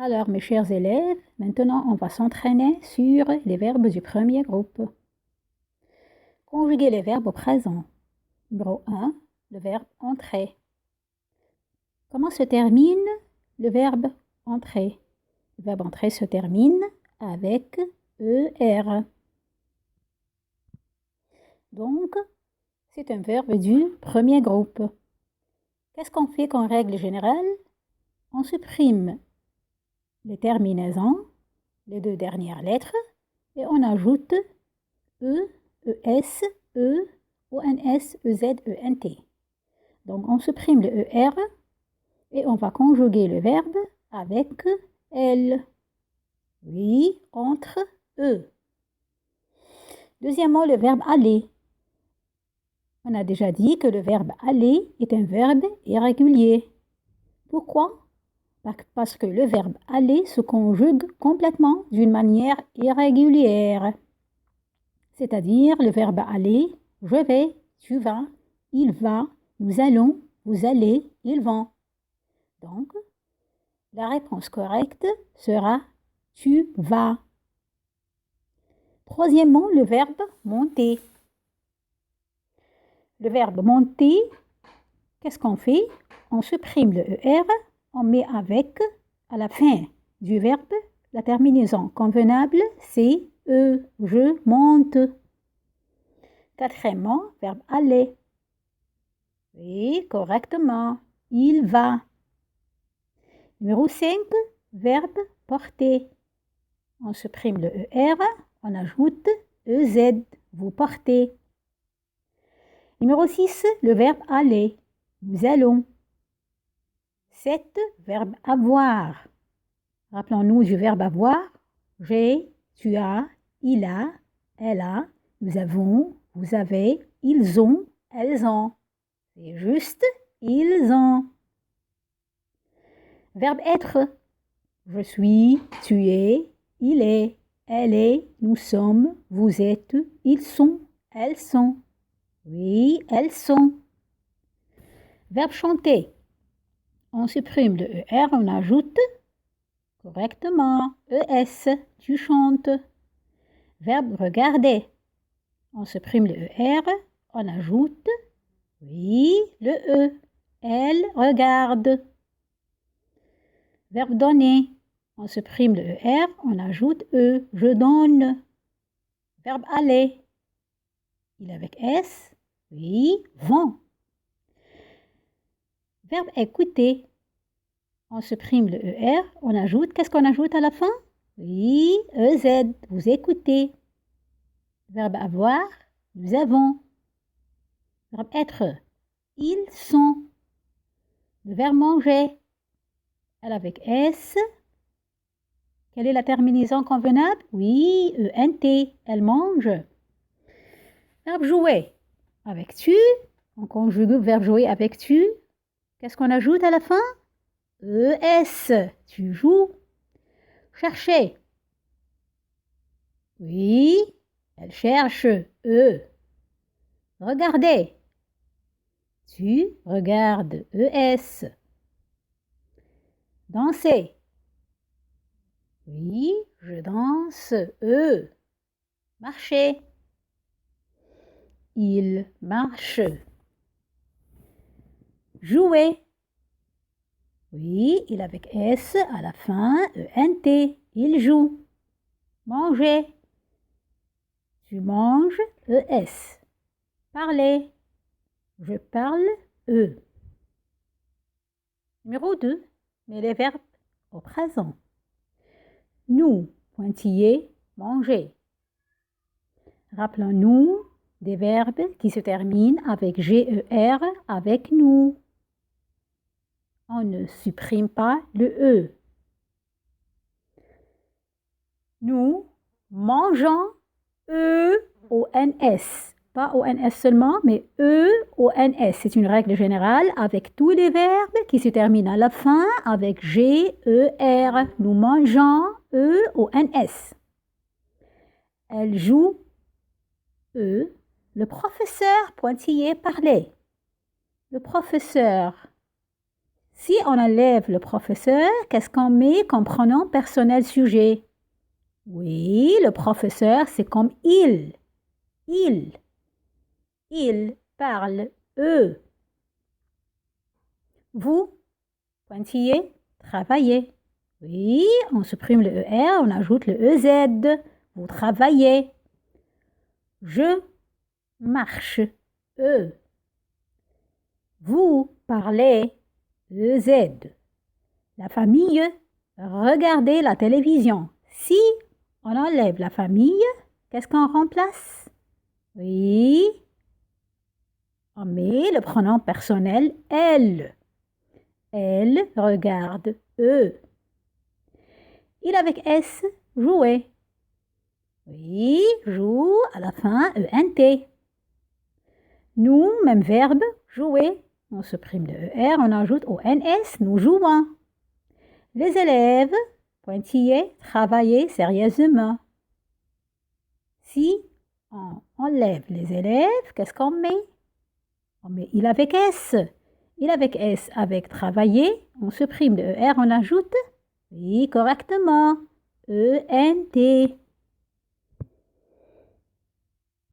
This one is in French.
Alors, mes chers élèves, maintenant on va s'entraîner sur les verbes du premier groupe. Conjuguer les verbes au présent. Numéro 1, le verbe entrer. Comment se termine le verbe entrer? Le verbe entrer se termine avec ER. Donc, c'est un verbe du premier groupe. Qu'est-ce qu'on fait qu'en règle générale? On supprime les terminaisons, les deux dernières lettres, et on ajoute E, ES, E, ONS, EZ, ENT. Donc on supprime le ER et on va conjuguer le verbe avec L. Oui, entre E. Deuxièmement, le verbe aller. On a déjà dit que le verbe aller est un verbe irrégulier. Pourquoi? Parce que le verbe aller se conjugue complètement d'une manière irrégulière. C'est-à-dire le verbe aller, je vais, tu vas, il va, nous allons, vous allez, ils vont. Donc, la réponse correcte sera tu vas. Troisièmement, le verbe monter. Le verbe monter, qu'est-ce qu'on fait? On supprime le ER, on met avec, à la fin du verbe, la terminaison convenable, c'est E, je monte. Quatrièmement, verbe aller. Oui, correctement. Il va. Numéro 5, verbe porter. On supprime le ER, on ajoute EZ. Vous portez. Numéro 6, le verbe aller. Nous allons. 7, verbe avoir. Rappelons-nous du verbe avoir. J'ai, tu as, il a, elle a, nous avons, vous avez, ils ont, elles ont. C'est juste, ils ont. Verbe être. Je suis, tu es, il est, elle est, nous sommes, vous êtes, ils sont, elles sont. Oui, elles sont. Verbe chanter. On supprime le ER, on ajoute correctement ES, tu chantes. Verbe regarder. On supprime le ER, on ajoute oui, le E. Elle regarde. Verbe donner. On supprime le ER, on ajoute E. Je donne. Verbe aller. Il est avec S. Oui, vont. Verbe écouter. On supprime le ER, on ajoute. Qu'est-ce qu'on ajoute à la fin? Oui, EZ. Vous écoutez. Verbe avoir. Nous avons. Verbe être. Ils sont. Le verbe manger. Elle avec S. Quelle est la terminaison convenable? Oui, ENT. Elle mange. Verbe jouer. Avec tu. On conjugue verbe jouer avec tu. Qu'est-ce qu'on ajoute à la fin? ES. Tu joues. Chercher. Oui, elle cherche. E. Regarder. Tu regardes. ES. Danser. Oui, je danse. E. Marcher. Il marche. Jouer. Oui, il avec S à la fin, ENT. Il joue. Manger. Tu manges, ES. Parler. Je parle, E. Numéro 2, mais les verbes au présent. Nous, pointillé, manger. Rappelons-nous des verbes qui se terminent avec GER avec nous. On ne supprime pas le E. Nous mangeons E-O-N-S. Pas O-N-S seulement, mais E-O-N-S. C'est une règle générale avec tous les verbes qui se terminent à la fin avec G-E-R. Nous mangeons E-O-N-S. Elle joue E. Le professeur pointillé parlait. Le professeur, Si on enlève le professeur, qu'est-ce qu'on met comme pronom personnel sujet? Oui, le professeur, c'est comme il. Il. Il parle, eux. Vous, pointillez, travaillez. Oui, on supprime le ER, on ajoute le EZ. Vous travaillez. Je marche, eux. Vous parlez, EZ. La famille, regardez la télévision. Si on enlève la famille, qu'est-ce qu'on remplace? Oui, on met le pronom personnel elle. Elle regarde, eux. Il avec S, jouer. Oui, joue à la fin ENT. Nous, même verbe, jouer. On supprime le ER, on ajoute au NS, nous jouons. Les élèves, pointillés, travailler sérieusement. Si on enlève les élèves, qu'est-ce qu'on met? On met il avec S. Il avec S avec travailler, on supprime le ER, on ajoute, oui, correctement, ENT.